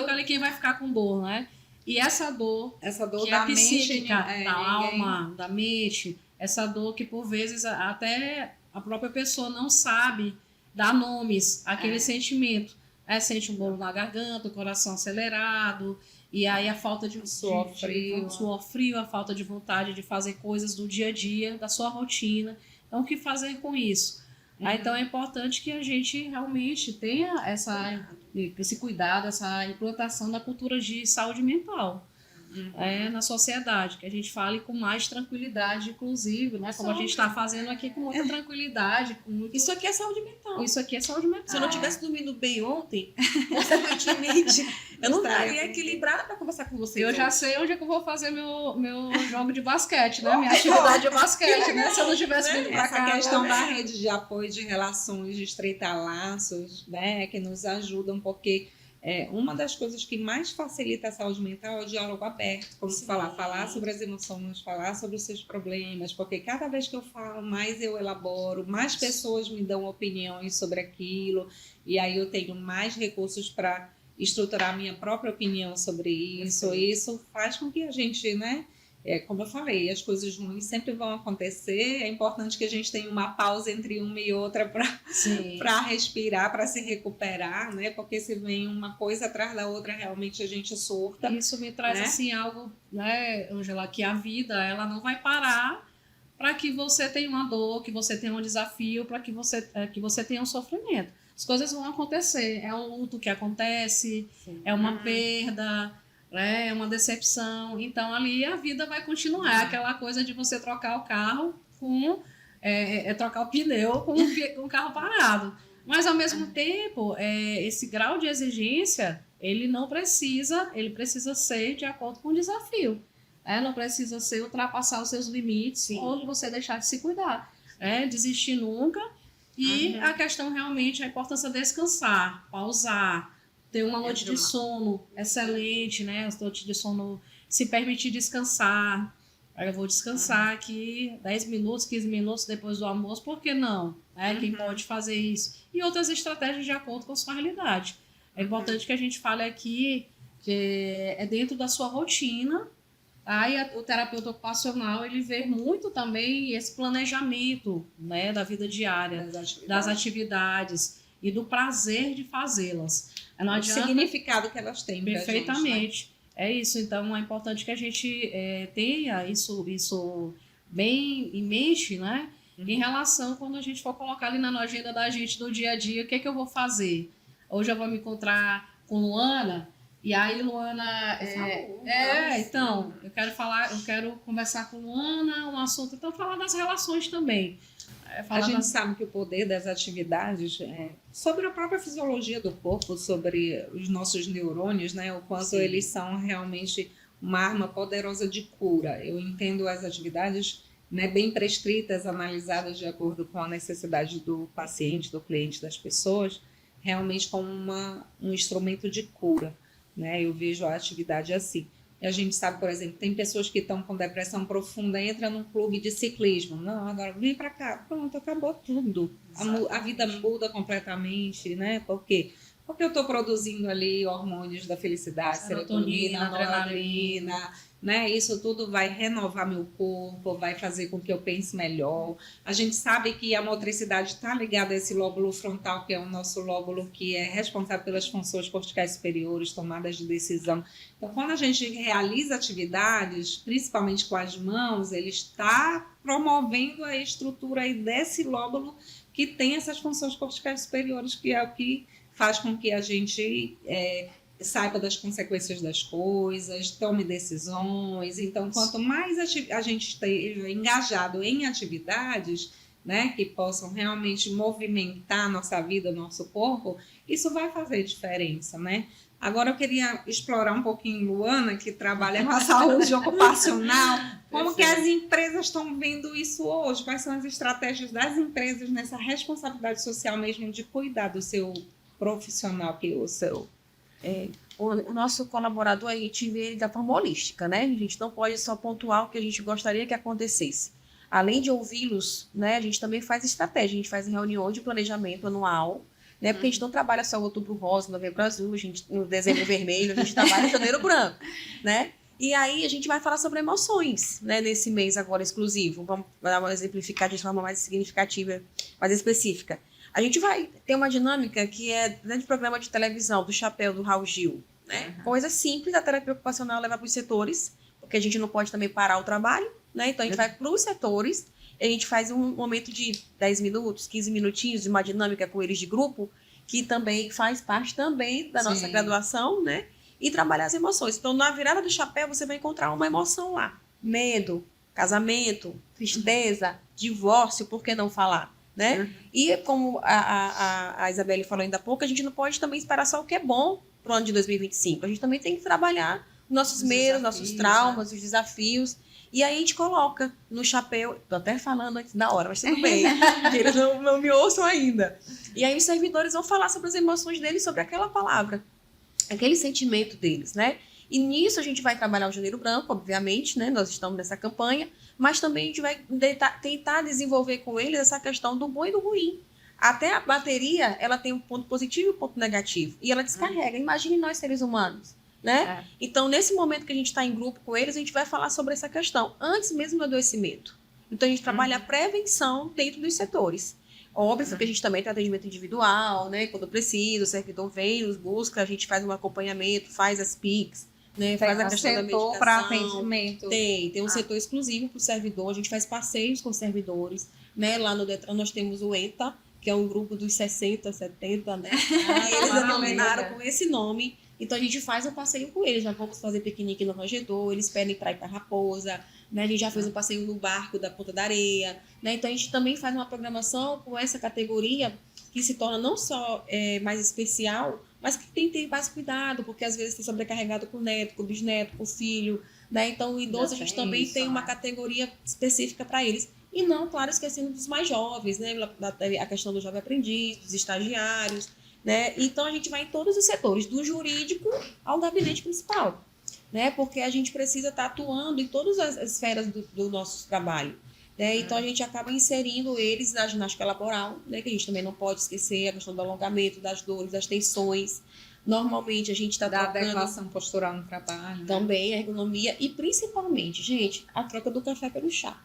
Ali quem vai ficar com dor, né? E essa dor que da é psíquica, mente, da alma, da mente, essa dor que por vezes até a própria pessoa não sabe dar nomes àquele sentimento. Sente um bolo na garganta, o coração acelerado, e aí a falta de suor frio, a falta de vontade de fazer coisas do dia a dia, da sua rotina. Então, o que fazer com isso? Então, é importante que a gente realmente tenha esse cuidado, essa implantação da cultura de saúde mental. Na sociedade, que a gente fale com mais tranquilidade, inclusive, né? Como a gente está fazendo aqui com muita tranquilidade. Isso aqui é saúde mental. Isso aqui é saúde mental. Se eu não tivesse dormindo bem ontem, consequentemente, eu não estaria equilibrada para conversar com vocês. Eu já sei onde é que eu vou fazer meu jogo de basquete, né? Minha atividade de basquete, né? Se eu não tivesse vindo para cá. Essa questão da rede de apoio, de relações, de estreitar laços, né? Que nos ajudam, porque... uma das coisas que mais facilita a saúde mental é o diálogo aberto, como falar sobre as emoções, falar sobre os seus problemas, porque cada vez que eu falo, mais eu elaboro, mais pessoas me dão opiniões sobre aquilo, e aí eu tenho mais recursos para estruturar a minha própria opinião sobre isso. Isso faz com que a gente, né? Como eu falei, as coisas ruins sempre vão acontecer, é importante que a gente tenha uma pausa entre uma e outra para respirar, para se recuperar, né? Porque se vem uma coisa atrás da outra, realmente a gente surta. Isso me traz, assim, algo, né, Ângela, que a vida, ela não vai parar para que você tenha uma dor, que você tenha um desafio, para que você tenha um sofrimento. As coisas vão acontecer, é um luto que acontece, é uma perda... É uma decepção, então ali a vida vai continuar, aquela coisa de você trocar o carro com trocar o pneu com um carro parado, mas ao mesmo tempo esse grau de exigência ele precisa ser de acordo com o desafio, não precisa ser ultrapassar os seus limites ou você deixar de se cuidar. desistir nunca. E a questão realmente, a importância de descansar, pausar, ter uma noite de sono excelente, né? A noite de sono, se permitir descansar. Aí eu vou descansar aqui 10 minutos, 15 minutos depois do almoço, por que não? Quem pode fazer isso? E outras estratégias de acordo com a sua realidade. É importante que a gente fale aqui que é dentro da sua rotina. Aí o terapeuta ocupacional, ele vê muito também esse planejamento, né, da vida diária, das atividades e do prazer de fazê-las. Não adianta... O significado que elas têm. Perfeitamente. É isso, então é importante que a gente tenha isso bem em mente, né? Em relação quando a gente for colocar ali na agenda da gente do dia a dia, o que é que eu vou fazer? Hoje eu vou me encontrar com Luana, e aí Luana... então, eu quero conversar com Luana, um assunto, então falar das relações também. A gente sabe que o poder das atividades sobre a própria fisiologia do corpo, sobre os nossos neurônios, né, o quanto eles são realmente uma arma poderosa de cura. Eu entendo as atividades, né, bem prescritas, analisadas de acordo com a necessidade do paciente, do cliente, das pessoas, realmente como um instrumento de cura, né? Eu vejo a atividade assim. E a gente sabe, por exemplo, tem pessoas que estão com depressão profunda, entra num clube de ciclismo. Não, agora vem para cá. Pronto, acabou tudo. A vida muda completamente, né? Por quê? Porque eu estou produzindo ali hormônios da felicidade, serotonina, noradrenalina, né? Isso tudo vai renovar meu corpo, vai fazer com que eu pense melhor. A gente sabe que a motricidade está ligada a esse lóbulo frontal, que é o nosso lóbulo que é responsável pelas funções corticais superiores, tomadas de decisão. Então, quando a gente realiza atividades, principalmente com as mãos, ele está promovendo a estrutura aí desse lóbulo que tem essas funções corticais superiores, que é o que faz com que a gente saiba das consequências das coisas, tome decisões. Então, quanto mais a gente esteja engajado em atividades, né, que possam realmente movimentar a nossa vida, nosso corpo, isso vai fazer diferença, né? Agora eu queria explorar um pouquinho Luana, que trabalha com a saúde ocupacional. Como que as empresas estão vendo isso hoje? Quais são as estratégias das empresas nessa responsabilidade social mesmo de cuidar do seu profissional, que é o seu... O nosso colaborador, a gente vê ele da forma holística, né? A gente não pode só pontuar o que a gente gostaria que acontecesse. Além de ouvi-los, né, a gente também faz estratégia, a gente faz reunião de planejamento anual, né? Porque a gente não trabalha só o outubro rosa, novembro azul, a gente, no dezembro vermelho, a gente trabalha em janeiro branco, né? E aí a gente vai falar sobre emoções, né, nesse mês agora exclusivo. Vamos exemplificar de forma mais significativa, mais específica. A gente vai ter uma dinâmica que é dentro de programa de televisão, do Chapéu, do Raul Gil, né? Coisa simples, a terapia ocupacional leva para os setores, porque a gente não pode também parar o trabalho, né? Então a gente vai para os setores, e a gente faz um momento de 10 minutos, 15 minutinhos de uma dinâmica com eles de grupo, que também faz parte também da nossa graduação, né? E trabalhar as emoções. Então, na virada do chapéu, você vai encontrar uma emoção lá. Medo, casamento, tristeza, divórcio, por que não falar? Né? E como a Isabelle falou ainda há pouco, a gente não pode também esperar só o que é bom para o ano de 2025. A gente também tem que trabalhar nossos medos, nossos traumas, os desafios. E aí a gente coloca no chapéu... Estou até falando antes da hora, mas tudo bem. Eles não me ouçam ainda. E aí os servidores vão falar sobre as emoções deles, sobre aquela palavra, aquele sentimento deles, né? E nisso a gente vai trabalhar o Janeiro Branco, obviamente, né? Nós estamos nessa campanha, mas também a gente vai tentar desenvolver com eles essa questão do bom e do ruim. Até a bateria, ela tem um ponto positivo e um ponto negativo. E ela descarrega. Imagine nós, seres humanos, né? Então, nesse momento que a gente está em grupo com eles, a gente vai falar sobre essa questão, antes mesmo do adoecimento. Então, a gente trabalha a prevenção dentro dos setores. Óbvio que a gente também tem atendimento individual, né? Quando precisa, o servidor vem, nos busca, a gente faz um acompanhamento, faz as PICs, né? Faz a questão da medicação. Para atendimento. Tem um setor exclusivo para o servidor, a gente faz passeios com servidores, né? Lá no Detran nós temos o ETA, que é um grupo dos 60, 70, né? E eles denominaram com esse nome. Então a gente faz um passeio com eles, já vamos fazer piquenique no Rangedor, eles pedem para ir para Raposa, né? A gente já fez um passeio no barco da Ponta da Areia, né? Então a gente também faz uma programação com essa categoria que se torna não só mais especial, mas que tem que ter mais cuidado, porque às vezes tem sobrecarregado com o neto, com o bisneto, com o filho, né? Então o idoso a gente também tem uma categoria específica para eles. E não, claro, esquecendo dos mais jovens, né? A questão do jovem aprendiz, dos estagiários, né? Então, a gente vai em todos os setores, do jurídico ao gabinete principal, né? Porque a gente precisa estar atuando em todas as esferas do nosso trabalho, né? Então, a gente acaba inserindo eles na ginástica laboral, né? Que a gente também não pode esquecer a questão do alongamento, das dores, das tensões. Normalmente, a gente está Da trocando adequação postural no trabalho. Né? também a ergonomia e, principalmente, gente, a troca do café pelo chá.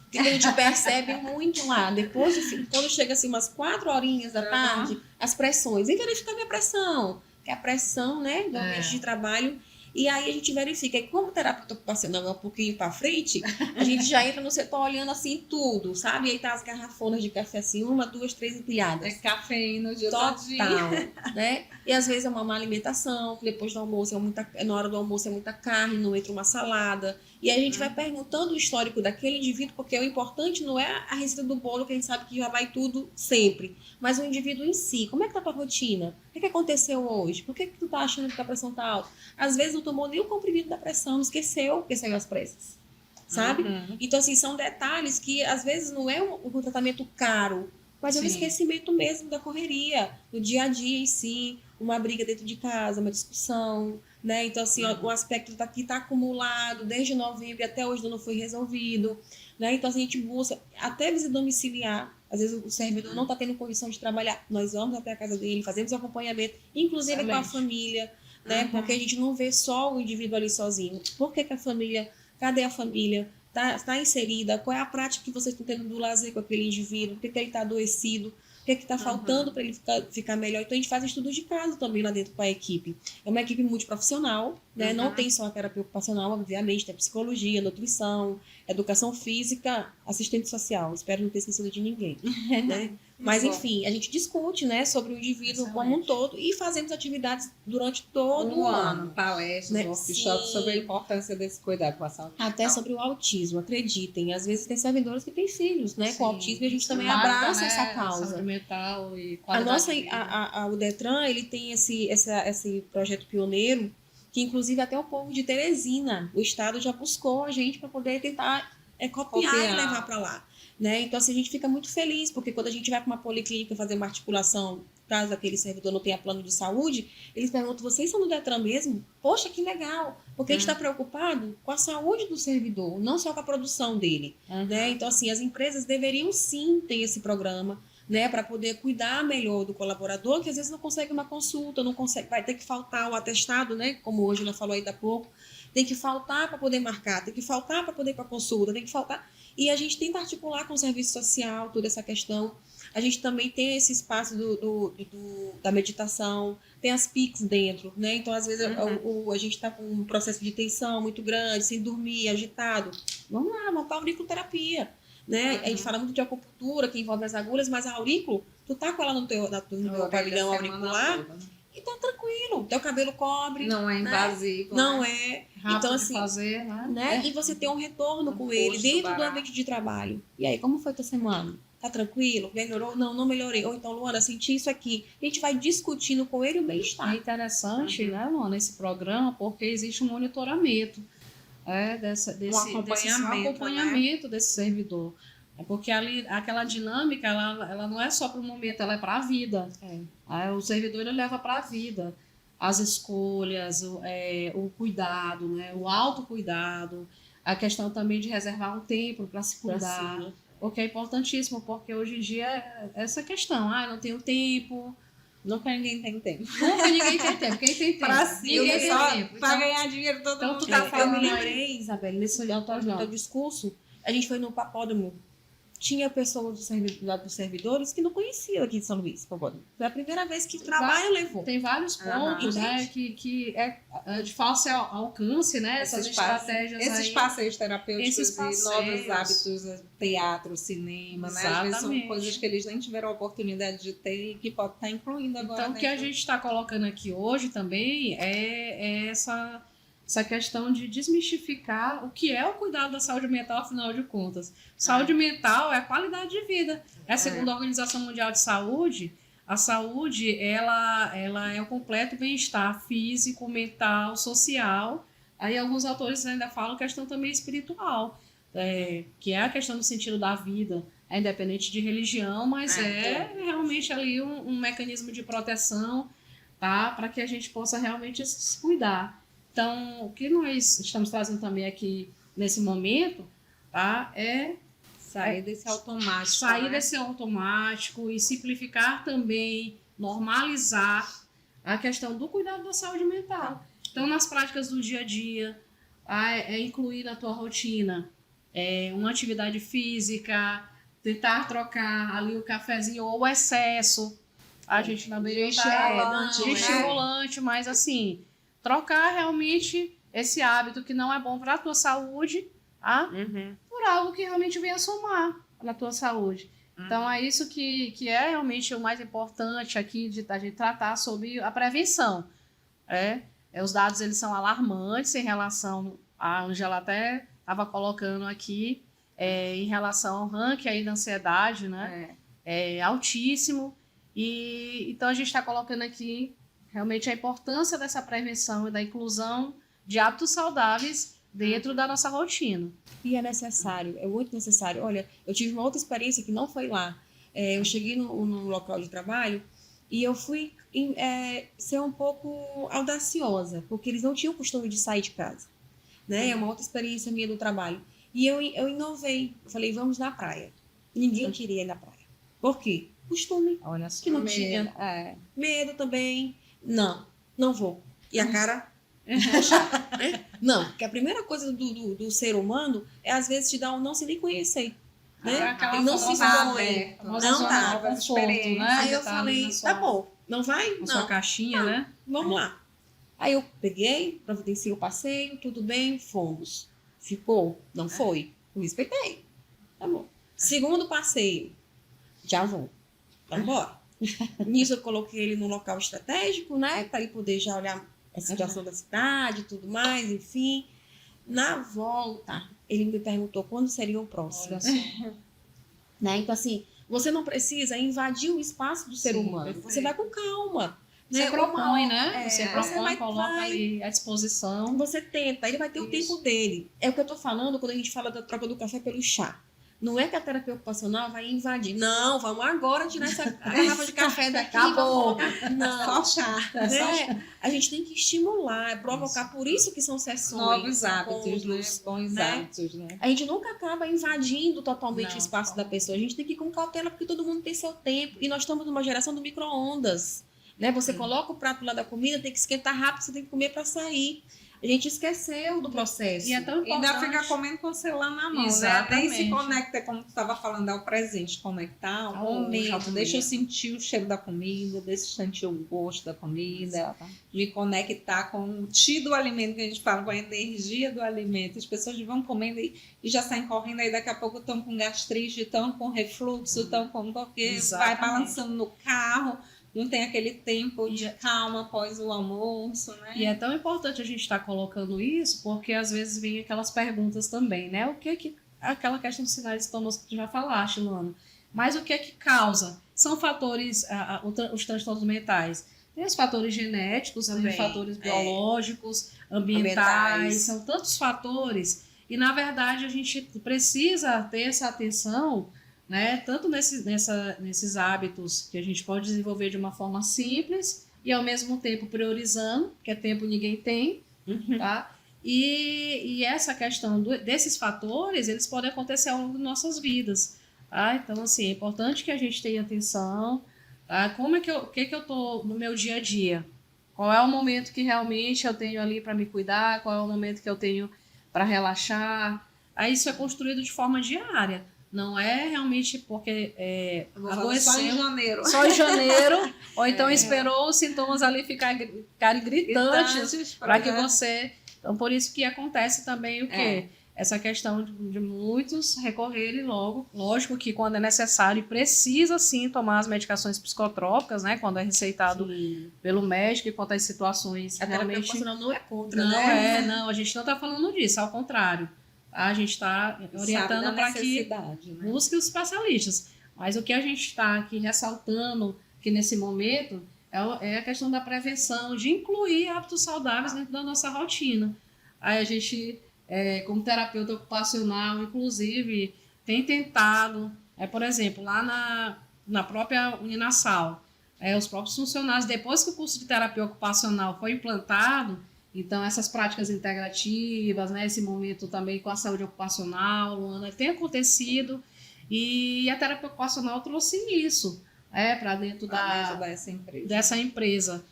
Porque a gente percebe muito lá, depois, quando chega assim umas 4 horinhas da tarde, as pressões. Vem verificar minha pressão, que é a pressão, né, do ambiente de trabalho. E aí a gente verifica. E como o terapeuta ocupacional é um pouquinho para frente, a gente já entra no setor olhando assim tudo, sabe? E aí tá as garrafonas de café assim, 1, 2, 3 empilhadas. É cafeína de Total, dia. né? E às vezes é uma má alimentação, que depois do almoço na hora do almoço é muita carne, não entra uma salada. E aí a gente vai perguntando o histórico daquele indivíduo, porque o importante não é a receita do bolo, que a gente sabe que já vai tudo sempre, mas o indivíduo em si. Como é que tá a tua rotina? O que aconteceu hoje? Por que tu tá achando que a pressão tá alta? Às vezes não tomou nem o comprimido da pressão, esqueceu, porque saiu as pressas. Sabe? Então, assim, são detalhes que às vezes não é um tratamento caro, mas é um esquecimento mesmo da correria, do dia a dia em si, uma briga dentro de casa, uma discussão, né? Então, assim, ó, o aspecto que está acumulado desde novembro e até hoje não foi resolvido, né? Então, assim, a gente busca até visita domiciliar. Às vezes o servidor não está tendo condição de trabalhar, nós vamos até a casa dele, fazemos acompanhamento, inclusive com a família, né? Porque a gente não vê só o indivíduo ali sozinho. Por que a família, cadê a família? Tá inserida? Qual é a prática que vocês estão tendo do lazer com aquele indivíduo? Por que ele está adoecido? O que está faltando para ele ficar melhor? Então, a gente faz estudos de caso também lá dentro com a equipe. É uma equipe multiprofissional, né? Não tem só a terapia ocupacional, obviamente, tem psicologia, nutrição, educação física, assistente social. Espero não ter esquecido de ninguém, né? Mas, enfim, a gente discute, né, sobre o indivíduo como um todo e fazemos atividades durante todo o ano. Palestras, né? Workshops sobre a importância desse cuidado com a saúde. Até sobre o autismo, acreditem. Às vezes tem servidores que têm filhos, né, com autismo, e a gente também abraça essa causa. Saúde mental e o Detran, ele tem esse projeto pioneiro, que inclusive até o povo de Teresina, o estado já buscou a gente para poder tentar copiar e levar para lá. Né? Então, assim, a gente fica muito feliz, porque quando a gente vai para uma policlínica fazer uma articulação, caso aquele servidor não tenha plano de saúde, eles perguntam, vocês são do Detran mesmo? Poxa, que legal! Porque a gente está preocupado com a saúde do servidor, não só com a produção dele. Né? Então, assim, as empresas deveriam sim ter esse programa, né, para poder cuidar melhor do colaborador, que às vezes não consegue uma consulta, não consegue, vai ter que faltar o atestado, né, como hoje ela falou aí da pouco, tem que faltar para poder marcar, tem que faltar para poder ir para a consulta, tem que faltar. E a gente tenta articular com o serviço social toda essa questão. A gente também tem esse espaço da meditação, tem as PICs dentro, né? Então, às vezes, a gente está com um processo de tensão muito grande, sem dormir, agitado. Vamos lá, montar auriculoterapia, né? A gente fala muito de acupuntura, que envolve as agulhas, mas a aurículo, tu tá com ela no teu pavilhão auricular, e tá tranquilo. Teu cabelo cobre. Não é invasivo. Né? Não é. Rápido então, assim, de fazer, né? E você tem um retorno com ele dentro do ambiente de trabalho. E aí, como foi tua semana? Tá tranquilo? Melhorou? Não melhorei. Ou então, Luana, senti isso aqui. A gente vai discutindo com ele o bem-estar. É interessante, né, Luana, esse programa, porque existe um monitoramento desse acompanhamento desse servidor. É porque ali, aquela dinâmica, ela não é só para o momento, ela é para a vida. O servidor ele leva para a vida as escolhas, o cuidado, né? O autocuidado, a questão também de reservar um tempo para se cuidar, porque é importantíssimo, porque hoje em dia essa questão, não tenho tempo. Nunca ninguém tem tempo. Nunca ninguém tem tempo. Quem tem tempo? Pra si, ninguém tem só tempo. Para ganhar dinheiro todo mundo. Tu tá falando, eu me lembrei, Isabelle, nesse teu discurso, a gente foi no papódromo. Tinha pessoas dos servidores que não conheciam aqui de São Luís, papódromo. Foi a primeira vez que o trabalho levou. Tem vários pontos, né, que é de fácil alcance, né, essas estratégias esses aí. passeios terapêuticos e novos hábitos, teatro, cinema, né? Às vezes são coisas que eles nem tiveram a oportunidade de ter e que pode estar incluindo agora. Então, o que a gente está colocando aqui hoje também é essa questão de desmistificar o que é o cuidado da saúde mental, afinal de contas. Saúde mental é a qualidade de vida. Segundo a Organização Mundial de Saúde, a saúde ela é o completo bem-estar físico, mental, social. Aí alguns autores ainda falam questão também espiritual. que é a questão do sentido da vida, é independente de religião, mas realmente ali um mecanismo de proteção, tá? Para que a gente possa realmente se cuidar. Então, o que nós estamos trazendo também aqui nesse momento, tá? Sair desse automático. Sair desse automático e simplificar também, normalizar a questão do cuidado da saúde mental. Então, nas práticas do dia a dia, incluir na tua rotina uma atividade física, tentar trocar ali o cafezinho ou o excesso. A gente não deveria de estimulante, mas assim, trocar realmente esse hábito que não é bom para a tua saúde, por algo que realmente venha somar na tua saúde. Então, é isso que é realmente o mais importante aqui de a gente tratar sobre a prevenção. Os dados eles são alarmantes em relação a Angela até estava colocando aqui, em relação ao ranking aí da ansiedade, né? É altíssimo. E então a gente está colocando aqui realmente a importância dessa prevenção e da inclusão de hábitos saudáveis dentro da nossa rotina. E é necessário, é muito necessário. Olha, eu tive uma outra experiência que não foi lá. Eu cheguei no local de trabalho e eu fui ser um pouco audaciosa, porque eles não tinham costume de sair de casa. Né? É uma outra experiência minha do trabalho. E eu inovei. Eu falei, vamos na praia. Ninguém queria ir na praia. Por quê? Costume. Olha só. Que não tinha. Medo também. Não vou. E a cara... Não, porque a primeira coisa do ser humano é às vezes te dar um não se nem conhecer. Né? Ele não se expõe. Não dá. Aí eu falei, tá bom, não vai? Na sua caixinha, né? Vamos lá. Aí eu peguei, providenciei o passeio, tudo bem, fomos. Ficou? Não foi? Eu respeitei. Tá bom. Segundo passeio, já vou. Vamos embora. Nisso eu coloquei ele num local estratégico, né? Para ele poder já olhar a situação da cidade e tudo mais, enfim. Na volta, ele me perguntou quando seria o próximo. Olha só. Né? Então, assim, você não precisa invadir o espaço do ser humano. Perfeito. Você vai com calma. Você né? propõe, né? Você propõe, coloca vai, ali à disposição. Você tenta, ele vai ter o tempo dele. É o que eu tô falando quando a gente fala da troca do café pelo chá. Não é que a terapia ocupacional vai invadir. Não, vamos agora tirar essa garrafa de café daqui. Acabou. Não. Só chá. Né? A gente tem que estimular, provocar. Por isso que são sessões. Novos hábitos, encontros, né? Bons hábitos, né? A gente nunca acaba invadindo totalmente Não, o espaço da pessoa. A gente tem que ir com cautela, porque todo mundo tem seu tempo. E nós estamos numa geração do micro-ondas. Né? Você coloca o prato lá da comida, tem que esquentar rápido, você tem que comer para sair. A gente esqueceu do processo. E é tão importante. Ainda fica comendo com o celular na mão, Exatamente. né? Nem se conecta, como tu estava falando, ao presente, conectar ao momento. Deixa eu sentir o cheiro da comida, deixa eu sentir o gosto da comida, me conectar com o ti do alimento, que a gente fala, com a energia do alimento. As pessoas vão comendo e já saem correndo, aí daqui a pouco estão com gastrite, estão com refluxo, estão com... porque Exatamente. vai balançando no carro. Não tem aquele tempo de calma após o almoço, né? E é tão importante a gente estar colocando isso, porque às vezes vem aquelas perguntas também, né? O que aquela questão dos sinais de sintomas que tu já falaste, Luana. Mas o que é que causa? São fatores, os transtornos mentais. Tem os fatores genéticos, tem fatores biológicos, ambientais, são tantos fatores. E, na verdade, a gente precisa ter essa atenção, né, tanto nesses hábitos que a gente pode desenvolver de uma forma simples e ao mesmo tempo priorizando, porque tempo ninguém tem, tá? E essa questão desses fatores, eles podem acontecer ao longo de nossas vidas, tá? Então, assim, é importante que a gente tenha atenção, tá? Como é que eu tô no meu dia a dia? Qual é o momento que realmente eu tenho ali para me cuidar? Qual é o momento que eu tenho para relaxar? Aí isso é construído de forma diária. Não é realmente porque adoeceu só em janeiro. Só em janeiro, ou então esperou os sintomas ali ficarem gritantes para que você... Então, por isso que acontece também o quê? Essa questão de muitos recorrerem logo. Lógico que quando é necessário e precisa, sim, tomar as medicações psicotrópicas, né? Quando é receitado pelo médico e quando as situações a realmente... terapia ocupacional não é contra, não né? Não, a gente não está falando disso, ao contrário. A gente está orientando para que busque os especialistas. Mas o que a gente está aqui ressaltando que nesse momento é a questão da prevenção, de incluir hábitos saudáveis dentro da nossa rotina. Aí a gente como terapeuta ocupacional, inclusive, tem tentado, por exemplo, lá na própria Uninasal, os próprios funcionários, depois que o curso de terapia ocupacional foi implantado, então essas práticas integrativas, né, esse momento também com a saúde ocupacional, Luana, tem acontecido, e a terapia ocupacional trouxe isso para dentro dessa empresa.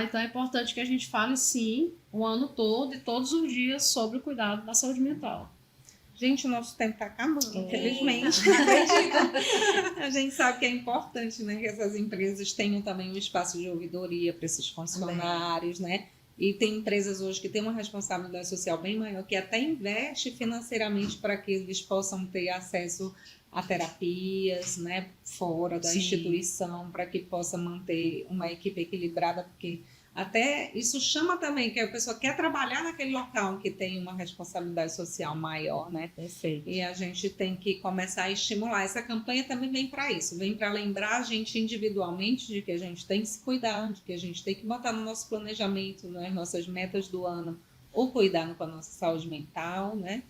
Então é importante que a gente fale, sim, o ano todo e todos os dias sobre o cuidado da saúde mental. Gente, o nosso tempo está acabando, infelizmente. A gente sabe que é importante, né, que essas empresas tenham também um espaço de ouvidoria para esses funcionários, né? E tem empresas hoje que têm uma responsabilidade social bem maior, que até investe financeiramente para que eles possam ter acesso a terapias, né, fora da instituição, para que possa manter uma equipe equilibrada, porque até isso chama também, que a pessoa quer trabalhar naquele local que tem uma responsabilidade social maior, né? Perfeito. E a gente tem que começar a estimular. Essa campanha também vem para isso, vem para lembrar a gente individualmente de que a gente tem que se cuidar, de que a gente tem que botar no nosso planejamento, nas nossas metas do ano, o cuidado com a nossa saúde mental, né?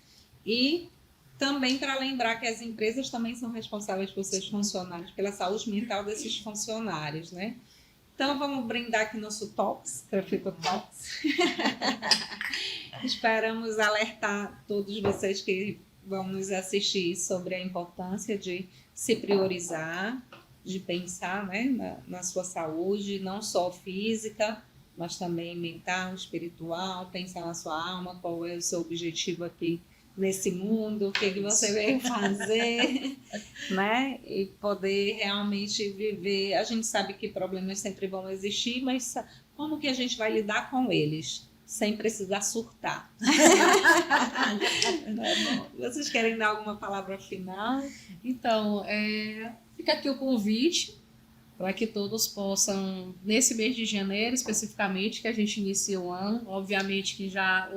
E também para lembrar que as empresas também são responsáveis por seus funcionários, pela saúde mental desses funcionários, né? Então, vamos brindar aqui nosso Talks, Crefito Talks. Esperamos alertar todos vocês que vão nos assistir sobre a importância de se priorizar, de pensar, né, na sua saúde, não só física, mas também mental, espiritual, pensar na sua alma, qual é o seu objetivo aqui nesse mundo, o que você veio fazer, né? E poder realmente viver. A gente sabe que problemas sempre vão existir, mas como que a gente vai lidar com eles sem precisar surtar? Vocês querem dar alguma palavra final? Então, fica aqui o convite para que todos possam, nesse mês de janeiro especificamente, que a gente inicia o ano, obviamente que já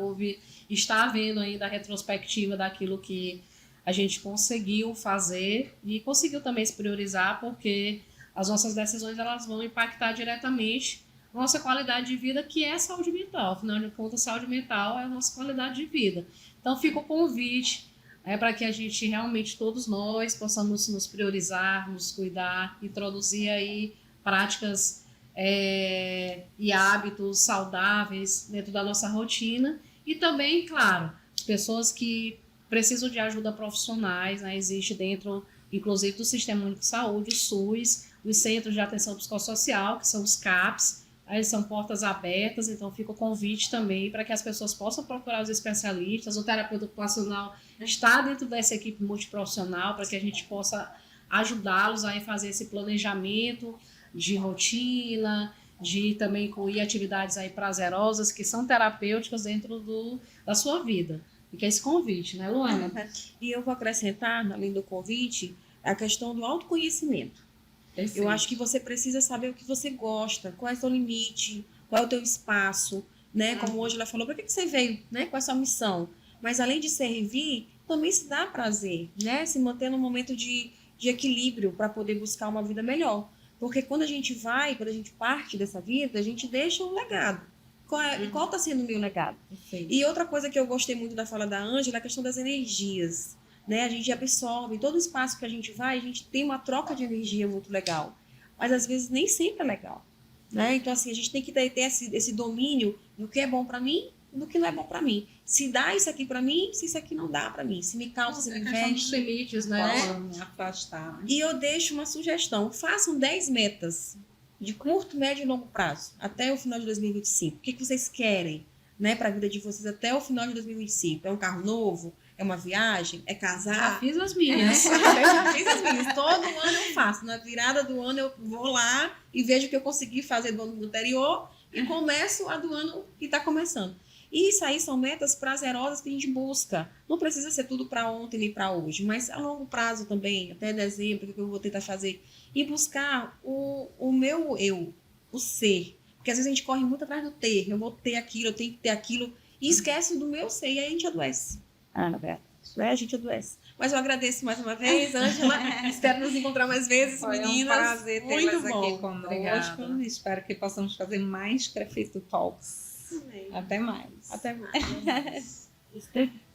está havendo ainda a retrospectiva daquilo que a gente conseguiu fazer e conseguiu também se priorizar, porque as nossas decisões elas vão impactar diretamente a nossa qualidade de vida, que é a saúde mental. Afinal de contas, saúde mental é a nossa qualidade de vida. Então, fica o convite para que a gente realmente, todos nós, possamos nos priorizar, nos cuidar, introduzir aí práticas e hábitos saudáveis dentro da nossa rotina. E também, claro, as pessoas que precisam de ajuda profissionais, né? Existe dentro, inclusive, do Sistema Único de Saúde, o SUS, os Centros de Atenção Psicossocial, que são os CAPs, aí são portas abertas, então fica o convite também para que as pessoas possam procurar os especialistas. O terapeuta ocupacional está dentro dessa equipe multiprofissional para que a gente possa ajudá-los a fazer esse planejamento de rotina, de também incluir atividades aí prazerosas que são terapêuticas dentro da sua vida. Fica esse convite, né, Luana? E eu vou acrescentar, além do convite, a questão do autoconhecimento. Perfeito. Eu acho que você precisa saber o que você gosta, qual é o seu limite, qual é o teu espaço, né? Como hoje ela falou, para que você veio, né? Qual é a sua missão? Mas além de servir, também se dá prazer, né? Se manter num momento de equilíbrio para poder buscar uma vida melhor. Porque quando a gente parte dessa vida, a gente deixa um legado. Qual está sendo o meu legado? Perfeito. E outra coisa que eu gostei muito da fala da Ângela é a questão das energias. Né? A gente absorve, todo espaço que a gente vai, a gente tem uma troca de energia muito legal. Mas às vezes nem sempre é legal. Né? Então, assim, a gente tem que ter esse domínio do que é bom para mim e do que não é bom para mim. Se dá isso aqui para mim, se isso aqui não dá para mim. Se me causa, se me veste. Limites, né? Me afastar. E eu deixo uma sugestão. Façam 10 metas de curto, médio e longo prazo, até o final de 2025. O que vocês querem, né, para a vida de vocês até o final de 2025? É um carro novo? É uma viagem? É casar? Já fiz as minhas. Eu já fiz as minhas. Todo ano eu faço. Na virada do ano eu vou lá e vejo o que eu consegui fazer do ano anterior e começo a do ano que está começando. E isso aí são metas prazerosas que a gente busca. Não precisa ser tudo para ontem nem para hoje, mas a longo prazo também, até dezembro, que eu vou tentar fazer. E buscar o meu eu, o ser. Porque às vezes a gente corre muito atrás do ter. Eu vou ter aquilo, eu tenho que ter aquilo. E esquece do meu ser. E aí a gente adoece. Roberta. A gente adoece. Mas eu agradeço mais uma vez, Ângela. Espero nos encontrar mais vezes, Foi meninas. Um prazer tê-las aqui conosco. Obrigada. Espero que possamos fazer mais Crefito Talks. Amém. Até mais. Até mais. Esse teve?